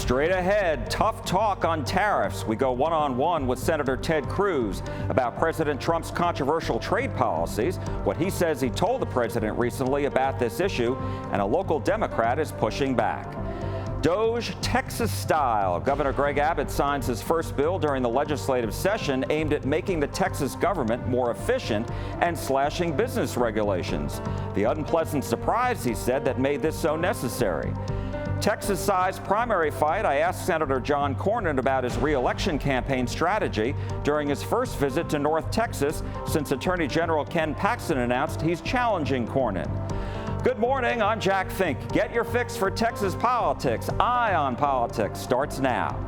Straight ahead, tough talk on tariffs. We go one-on-one with Senator Ted Cruz about President Trump's controversial trade policies, what he says he told the president recently about this issue, and a local Democrat is pushing back. DOGE Texas style. Governor Greg Abbott signs his first bill during the legislative session aimed at making the Texas government more efficient and slashing business regulations. The unpleasant surprise, he said, that made this so necessary. Texas-sized primary fight. I asked Senator John Cornyn about his re-election campaign strategy during his first visit to North Texas since Attorney General Ken Paxton announced he's challenging Cornyn. Good morning, I'm Jack Fink. Get your fix for Texas politics. Eye on Politics starts now.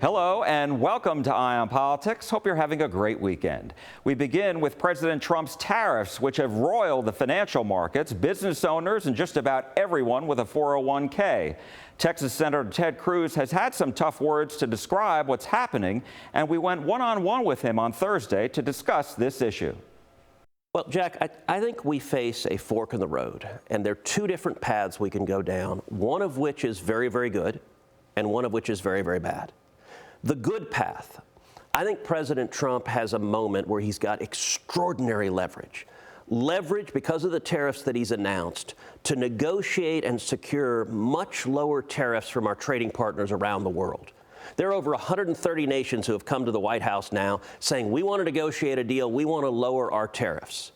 Hello and welcome to Eye on Politics. Hope you're having a great weekend. We begin with President Trump's tariffs, which have roiled the financial markets, business owners, and just about everyone with a 401k. Texas Senator Ted Cruz has had some tough words to describe what's happening, and we went one-on-one with him on Thursday to discuss this issue. Well, Jack, I think we face a fork in the road, and there are two different paths we can go down, one of which is very, very good, and one of which is very, very bad. The good path. I think President Trump has a moment where he's got extraordinary leverage. Leverage because of the tariffs that he's announced to negotiate and secure much lower tariffs from our trading partners around the world. There are over 130 nations who have come to the White House now saying, we want to negotiate a deal, we want to lower our tariffs.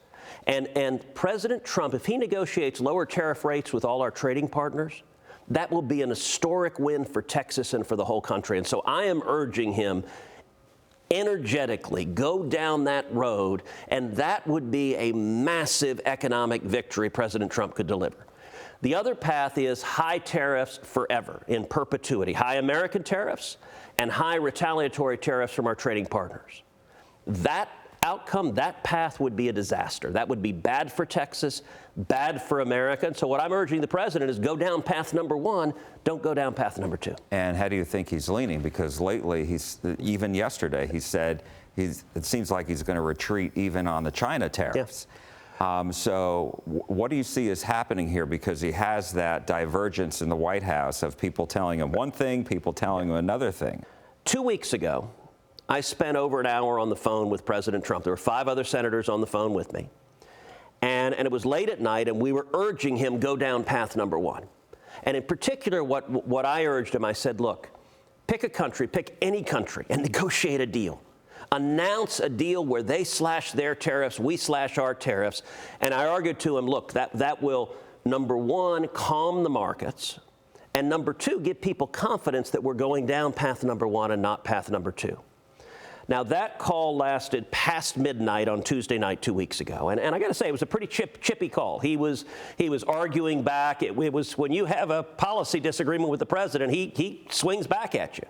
And President Trump, if he negotiates lower tariff rates with all our trading partners, that will be an historic win for Texas and for the whole country. And so I am urging him energetically, go down that road, and that would be a massive economic victory President Trump could deliver. The other path is high tariffs forever, in perpetuity, high American tariffs and high retaliatory tariffs from our trading partners. That outcome, that path would be a disaster. That would be bad for Texas, bad for America. And so what I'm urging the president is go down path number one, don't go down path number two. And how do you think he's leaning? Because lately, even yesterday, he said it seems like he's going to retreat even on the China tariffs. Yeah. So what do you see is happening here? Because he has that divergence in the White House of people telling him one thing, people telling him another thing. 2 weeks ago, I spent over an hour on the phone with President Trump. There were 5 other senators on the phone with me. And it was late at night, and we were urging him go down path number one. And in particular, what I urged him, I said, look, pick a country, pick any country, and negotiate a deal. Announce a deal where they slash their tariffs, we slash our tariffs. And I argued to him, look, that will, number one, calm the markets, and number two, give people confidence that we're going down path number one and not path number two. Now, that call lasted past midnight on Tuesday night 2 weeks ago. And I got to say, it was a pretty chippy call. He was arguing back. It was when you have a policy disagreement with the president, he swings back at you.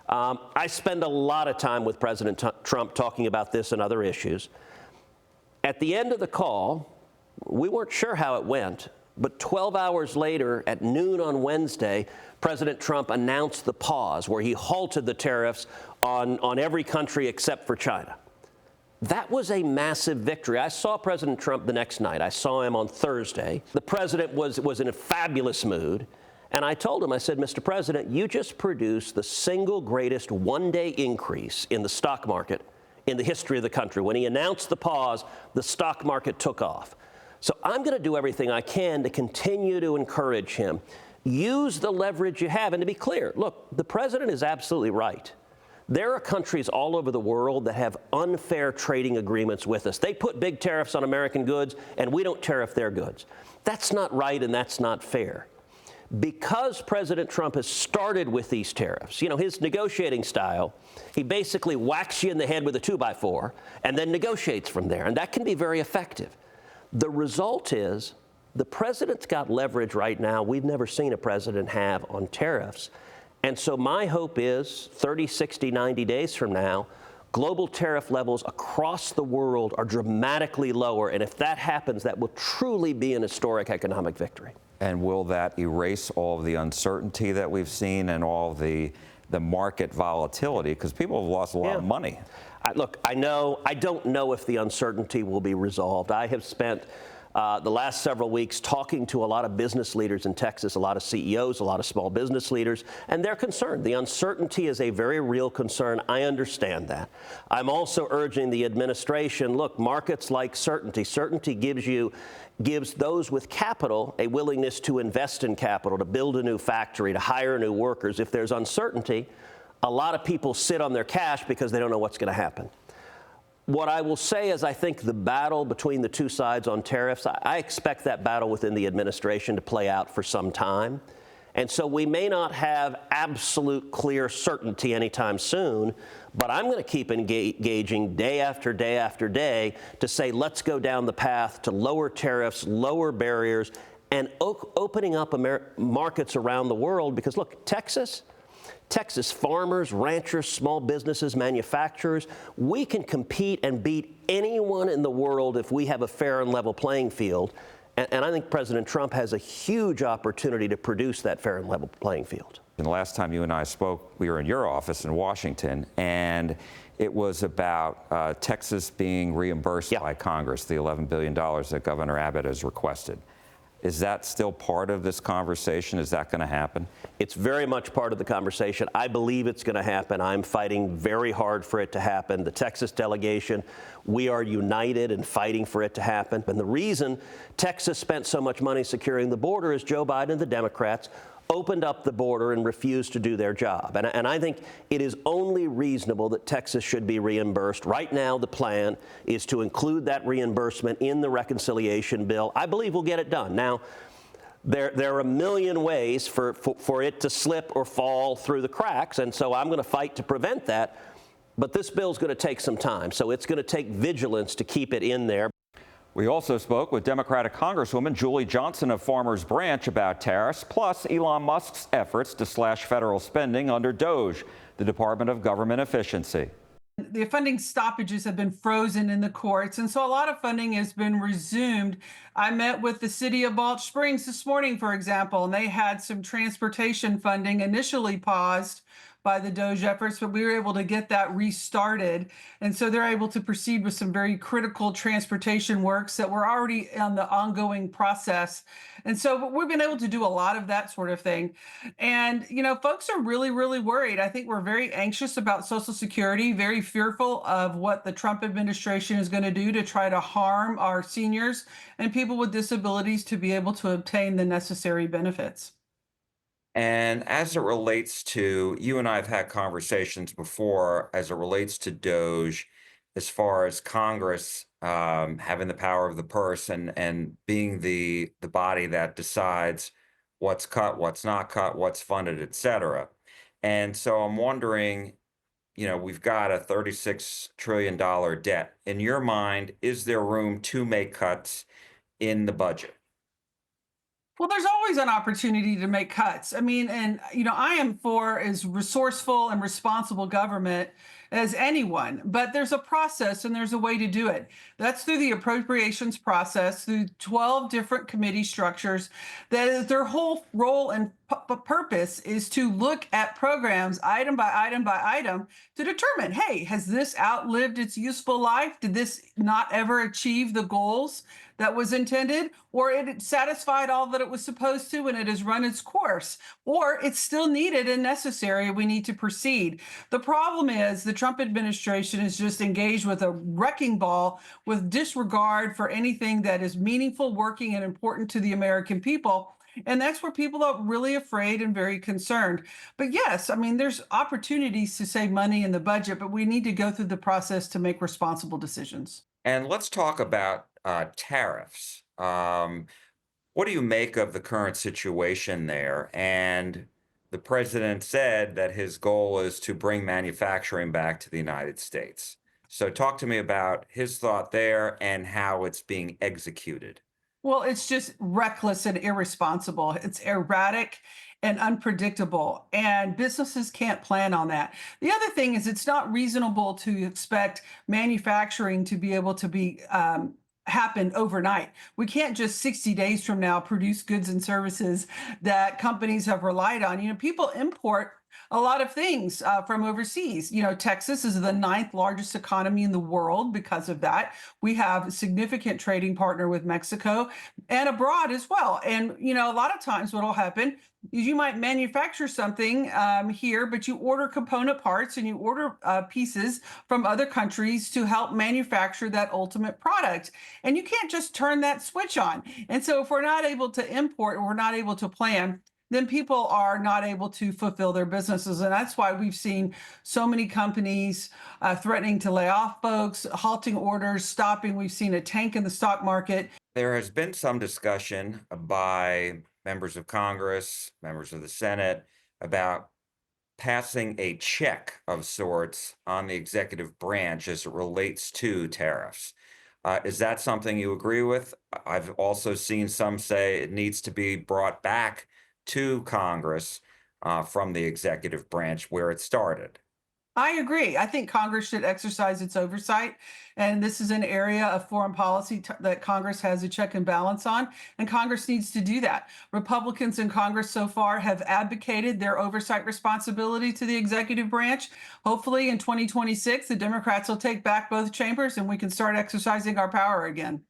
I spend a lot of time with President Trump talking about this and other issues. At the end of the call, we weren't sure how it went, but 12 hours later at noon on Wednesday, President Trump announced the pause where he halted the tariffs on every country except for China. That was a massive victory. I saw President Trump the next night. I saw him on Thursday. The president was in a fabulous mood. And I told him, I said, Mr. President, you just produced the single greatest one-day increase in the stock market in the history of the country. When he announced the pause, the stock market took off. So I'm going to do everything I can to continue to encourage him. Use the leverage you have. And to be clear, look, the president is absolutely right. There are countries all over the world that have unfair trading agreements with us. They put big tariffs on American goods, and we don't tariff their goods. That's not right, and that's not fair. Because President Trump has started with these tariffs, you know, his negotiating style, he basically whacks you in the head with a 2x4 and then negotiates from there, and that can be very effective. The result is the president's got leverage right now we've never seen a president have on tariffs. And so my hope is 30, 60, 90 days from now, global tariff levels across the world are dramatically lower. And if that happens, that will truly be an historic economic victory. And will that erase all of the uncertainty that we've seen and all the the market volatility? Because people have lost a lot of money. Look, I don't know if the uncertainty will be resolved. I have spent the last several weeks talking to a lot of business leaders in Texas, a lot of CEOs, a lot of small business leaders, and they're concerned. The uncertainty is a very real concern. I understand that. I'm also urging the administration, look, markets like certainty. Certainty gives those with capital a willingness to invest in capital, to build a new factory, to hire new workers. If there's uncertainty, a lot of people sit on their cash because they don't know what's going to happen. What I will say is I think the battle between the two sides on tariffs, I expect that battle within the administration to play out for some time. And so we may not have absolute clear certainty anytime soon, but I'm going to keep engaging day after day after day to say, let's go down the path to lower tariffs, lower barriers, and opening up markets around the world. Because look, Texas farmers, ranchers, small businesses, manufacturers, we can compete and beat anyone in the world if we have a fair and level playing field. And I think President Trump has a huge opportunity to produce that fair and level playing field. And the last time you and I spoke, we were in your office in Washington, and it was about Texas being reimbursed by Congress, the $11 billion that Governor Abbott has requested. Is that still part of this conversation? Is that going to happen? It's very much part of the conversation. I believe it's going to happen. I'm fighting very hard for it to happen. The Texas delegation, we are united in fighting for it to happen. And the reason Texas spent so much money securing the border is Joe Biden and the Democrats opened up the border and refused to do their job. And I think it is only reasonable that Texas should be reimbursed. Right now, the plan is to include that reimbursement in the reconciliation bill. I believe we'll get it done. Now, there are a million ways for it to slip or fall through the cracks, and so I'm going to fight to prevent that. But this bill is going to take some time, so it's going to take vigilance to keep it in there. We also spoke with Democratic Congresswoman Julie Johnson of Farmers Branch about tariffs, plus Elon Musk's efforts to slash federal spending under DOGE, the Department of Government Efficiency. The funding stoppages have been frozen in the courts, and so a lot of funding has been resumed. I met with the city of Balch Springs this morning, for example, and they had some transportation funding initially paused by the DOGE efforts, but we were able to get that restarted. And so they're able to proceed with some very critical transportation works that were already on the ongoing process. And so we've been able to do a lot of that sort of thing. And, you know, folks are really, really worried. I think we're very anxious about Social Security, very fearful of what the Trump administration is going to do to try to harm our seniors and people with disabilities to be able to obtain the necessary benefits. And as it relates to, you and I have had conversations before as it relates to DOGE, as far as Congress having the power of the purse and being the body that decides what's cut, what's not cut, what's funded, et cetera. And so I'm wondering, you know, we've got a $36 trillion debt. In your mind, is there room to make cuts in the budget? Well, there's always an opportunity to make cuts. I mean, and, you know, I am for as resourceful and responsible government as anyone, but there's a process and there's a way to do it. That's through the appropriations process, through 12 different committee structures, that their whole role and purpose is to look at programs item by item by item to determine, hey, has this outlived its useful life? Did this not ever achieve the goals that was intended, or it satisfied all that it was supposed to and it has run its course, or it's still needed and necessary, we need to proceed. The problem is the Trump administration is just engaged with a wrecking ball with disregard for anything that is meaningful, working, and important to the American people. And that's where people are really afraid and very concerned. But yes, I mean, there's opportunities to save money in the budget, but we need to go through the process to make responsible decisions. And let's talk about tariffs. What do you make of the current situation there? And the president said that his goal is to bring manufacturing back to the United States. So talk to me about his thought there and how it's being executed. Well, it's just reckless and irresponsible. It's erratic and unpredictable, and businesses can't plan on that. The other thing is it's not reasonable to expect manufacturing to be able to be happen overnight. We can't just 60 days from now produce goods and services that companies have relied on. You know, people import a lot of things from overseas. You know, Texas is the 9th largest economy in the world because of that. We have a significant trading partner with Mexico and abroad as well. And, you know, a lot of times what will happen is you might manufacture something here, but you order component parts and you order pieces from other countries to help manufacture that ultimate product. And you can't just turn that switch on. And so if we're not able to import or we're not able to plan, then people are not able to fulfill their businesses. And that's why we've seen so many companies threatening to lay off folks, halting orders, stopping. We've seen a tank in the stock market. There has been some discussion by members of Congress, members of the Senate, about passing a check of sorts on the executive branch as it relates to tariffs. Is that something you agree with? I've also seen some say it needs to be brought back to Congress from the executive branch where it started. I agree. I think Congress should exercise its oversight. And this is an area of foreign policy that Congress has a check and balance on. And Congress needs to do that. Republicans in Congress so far have abdicated their oversight responsibility to the executive branch. Hopefully in 2026, the Democrats will take back both chambers and we can start exercising our power again.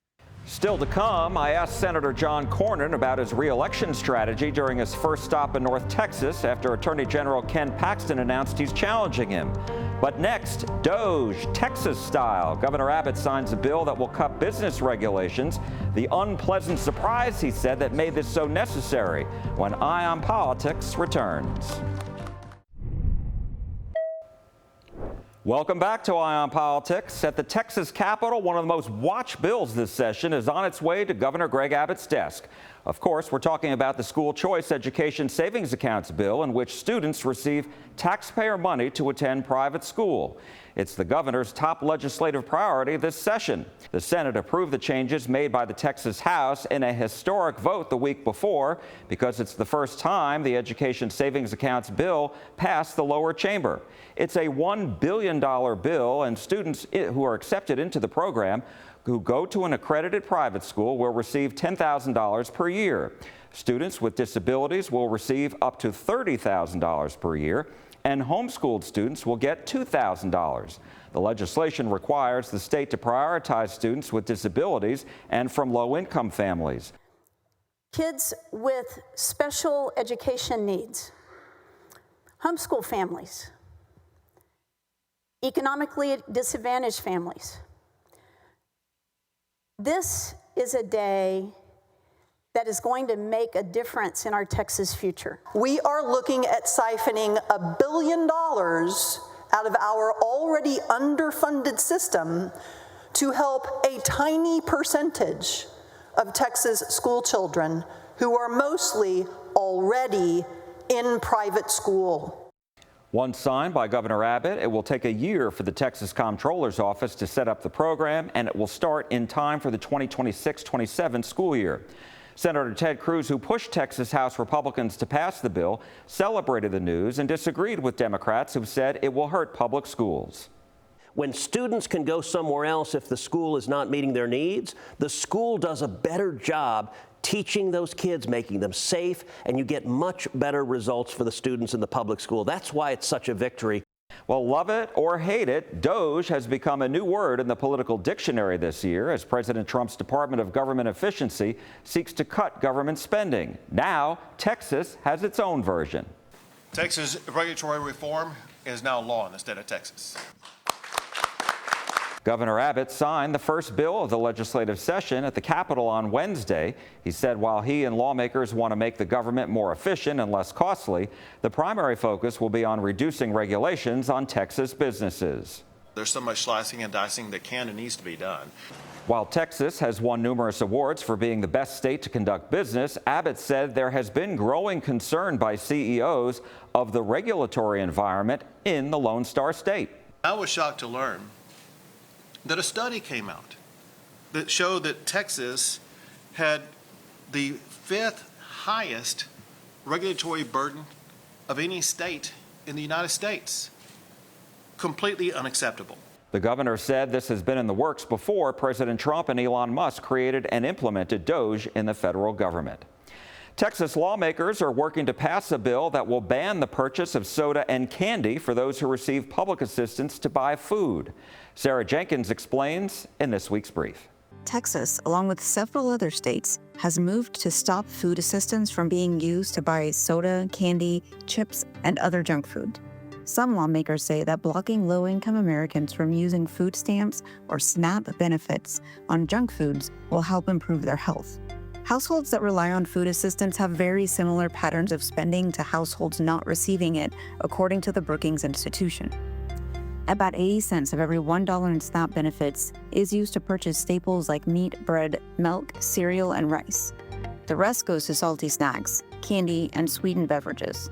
Still to come, I asked Senator John Cornyn about his re-election strategy during his first stop in North Texas after Attorney General Ken Paxton announced he's challenging him. But next, DOGE, Texas style. Governor Abbott signs a bill that will cut business regulations. The unpleasant surprise, he said, that made this so necessary. When Eye on Politics returns. Welcome back to Eye on Politics. At the Texas Capitol, one of the most watched bills this session is on its way to Governor Greg Abbott's desk. Of course, we're talking about the School Choice Education Savings Accounts bill, in which students receive taxpayer money to attend private school. It's the governor's top legislative priority this session. The Senate approved the changes made by the Texas House in a historic vote the week before because it's the first time the Education Savings Accounts bill passed the lower chamber. It's a $1 billion bill, and students who are accepted into the program who go to an accredited private school will receive $10,000 per year. Students with disabilities will receive up to $30,000 per year, and homeschooled students will get $2,000. The legislation requires the state to prioritize students with disabilities and from low-income families. Kids with special education needs, homeschool families, economically disadvantaged families. This is a day that is going to make a difference in our Texas future. We are looking at siphoning $1 billion out of our already underfunded system to help a tiny percentage of Texas school children who are mostly already in private school. Once signed by Governor Abbott, it will take a year for the Texas Comptroller's Office to set up the program, and it will start in time for the 2026-27 school year. Senator Ted Cruz, who pushed Texas House Republicans to pass the bill, celebrated the news and disagreed with Democrats who said it will hurt public schools. When students can go somewhere else if the school is not meeting their needs, the school does a better job teaching those kids, making them safe, and you get much better results for the students in the public school. That's why it's such a victory. Well, love it or hate it, DOGE has become a new word in the political dictionary this year as President Trump's Department of Government Efficiency seeks to cut government spending. Now, Texas has its own version. Texas regulatory reform is now law in the state of Texas. Governor Abbott signed the first bill of the legislative session at the Capitol on Wednesday. He said while he and lawmakers want to make the government more efficient and less costly, the primary focus will be on reducing regulations on Texas businesses. There's so much slicing and dicing that can and needs to be done. While Texas has won numerous awards for being the best state to conduct business, Abbott said there has been growing concern by CEOs of the regulatory environment in the Lone Star State. I was shocked to learn that a study came out that showed that Texas had the 5th highest regulatory burden of any state in the United States. Completely unacceptable. The governor said this has been in the works before President Trump and Elon Musk created and implemented DOGE in the federal government. Texas lawmakers are working to pass a bill that will ban the purchase of soda and candy for those who receive public assistance to buy food. Sarah Jenkins explains in this week's brief. Texas, along with several other states, has moved to stop food assistance from being used to buy soda, candy, chips, and other junk food. Some lawmakers say that blocking low-income Americans from using food stamps or SNAP benefits on junk foods will help improve their health. Households that rely on food assistance have very similar patterns of spending to households not receiving it, according to the Brookings Institution. About 80 cents of every $1 in SNAP benefits is used to purchase staples like meat, bread, milk, cereal, and rice. The rest goes to salty snacks, candy, and sweetened beverages.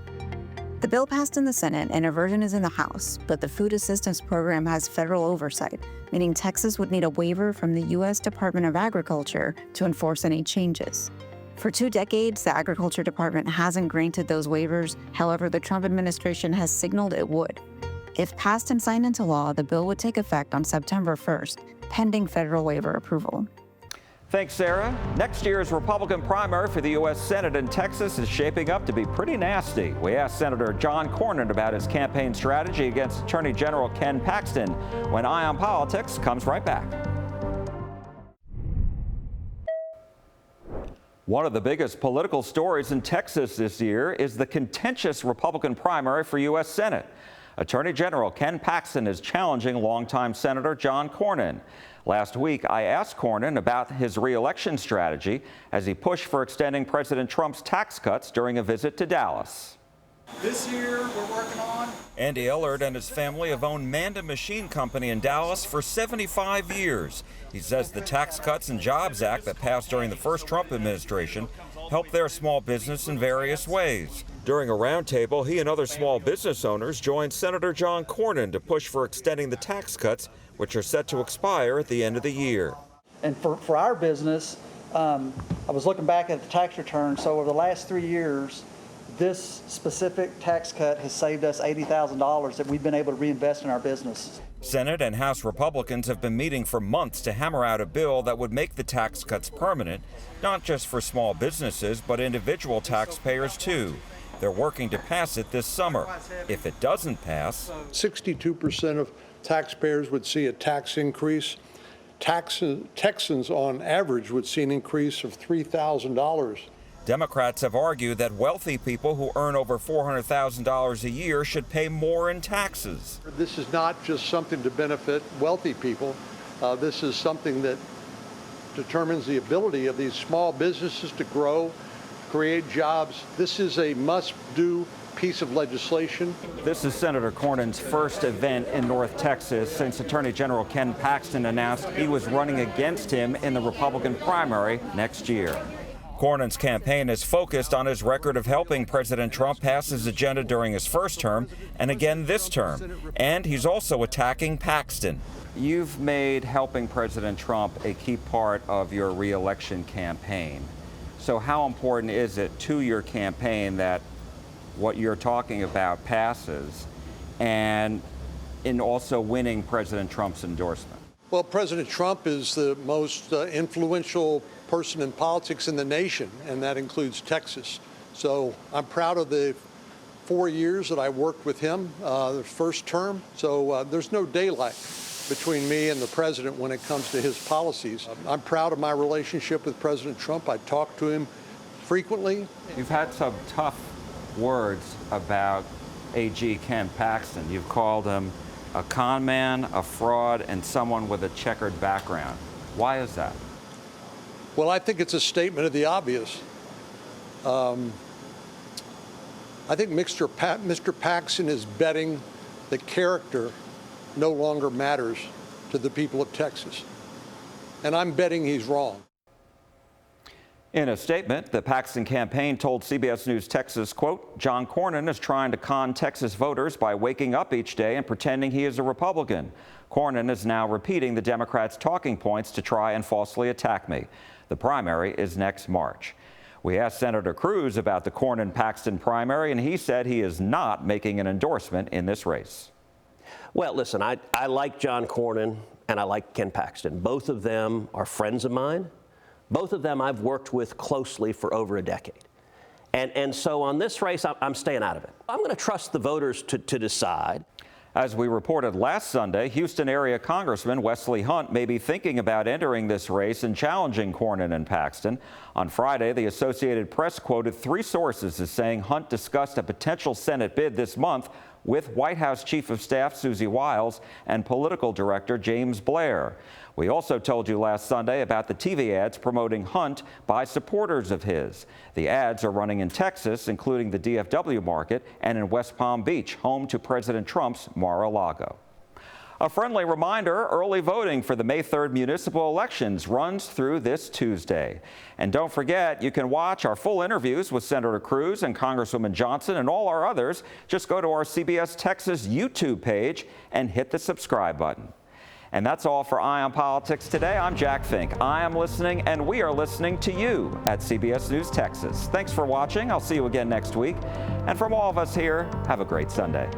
The bill passed in the Senate and a version is in the House, but the food assistance program has federal oversight, meaning Texas would need a waiver from the U.S. Department of Agriculture to enforce any changes. For 2 decades, the Agriculture Department hasn't granted those waivers. However, the Trump administration has signaled it would. If passed and signed into law, the bill would take effect on September 1st, pending federal waiver approval. Thanks, Sarah. Next year's Republican primary for the U.S. Senate in Texas is shaping up to be pretty nasty. We asked Senator John Cornyn about his campaign strategy against Attorney General Ken Paxton when Eye on Politics comes right back. One of the biggest political stories in Texas this year is the contentious Republican primary for U.S. Senate. Attorney General Ken Paxton is challenging longtime Senator John Cornyn. Last week, I asked Cornyn about his re-election strategy as he pushed for extending President Trump's tax cuts during a visit to Dallas. This year, we're working on. Andy Ellard and his family have owned Manda Machine Company in Dallas for 75 years. He says the Tax Cuts and Jobs Act that passed during the first Trump administration helped their small business in various ways. During a roundtable, he and other small business owners joined Senator John Cornyn to push for extending the tax cuts, which are set to expire at the end of the year. And for our business, I was looking back at the tax return. So over the last 3 years, this specific tax cut has saved us $80,000 that we've been able to reinvest in our business. Senate and House Republicans have been meeting for months to hammer out a bill that would make the tax cuts permanent, not just for small businesses, but individual taxpayers too. They're working to pass it this summer. If it doesn't pass, 62% of taxpayers would see a tax increase. Texans on average would see an increase of $3,000. Democrats have argued that wealthy people who earn over $400,000 a year should pay more in taxes. This is not just something to benefit wealthy people. This is something that determines the ability of these small businesses to grow, create jobs. This is a must-do piece of legislation. This is Senator Cornyn's first event in North Texas since Attorney General Ken Paxton announced he was running against him in the Republican primary next year. Cornyn's campaign is focused on his record of helping President Trump pass his agenda during his first term and again this term. And he's also attacking Paxton. You've made helping President Trump a key part of your re-election campaign. So how important is it to your campaign that what you're talking about passes and in also winning President Trump's endorsement? Well, President Trump is the most influential person in politics in the nation, and that includes Texas. So I'm proud of the 4 years that I worked with him, the first term. So there's no daylight between me and the president when it comes to his policies. I'm proud of my relationship with President Trump. I talk to him frequently. You've had some tough words about AG Ken Paxton. You've called him a con man, a fraud, and someone with a checkered background. Why is that? Well, I think it's a statement of the obvious. I think Mr. Paxton is betting that character no longer matters to the people of Texas. And I'm betting he's wrong. In a statement, the Paxton campaign told CBS News Texas, quote, John Cornyn is trying to con Texas voters by waking up each day and pretending he is a Republican. Cornyn is now repeating the Democrats' talking points to try and falsely attack me. The primary is next March. We asked Senator Cruz about the Cornyn-Paxton primary, and he said he is not making an endorsement in this race. Well, listen, I like John Cornyn and I like Ken Paxton. Both of them are friends of mine. Both of them I've worked with closely for over a decade. And so on this race, I'm staying out of it. I'm going to trust the voters to decide. As we reported last Sunday, Houston area Congressman Wesley Hunt may be thinking about entering this race and challenging Cornyn and Paxton. On Friday, the Associated Press quoted 3 sources as saying Hunt discussed a potential Senate bid this month with White House Chief of Staff Susie Wiles and Political Director James Blair. We also told you last Sunday about the TV ads promoting Hunt by supporters of his. The ads are running in Texas, including the DFW market, and in West Palm Beach, home to President Trump's Mar-a-Lago. A friendly reminder, early voting for the May 3rd municipal elections runs through this Tuesday. And don't forget, you can watch our full interviews with Senator Cruz and Congresswoman Johnson and all our others. Just go to our CBS Texas YouTube page and hit the subscribe button. And that's all for Eye on Politics today. I'm Jack Fink. I am listening, and we are listening to you at CBS News Texas. Thanks for watching. I'll see you again next week. And from all of us here, have a great Sunday.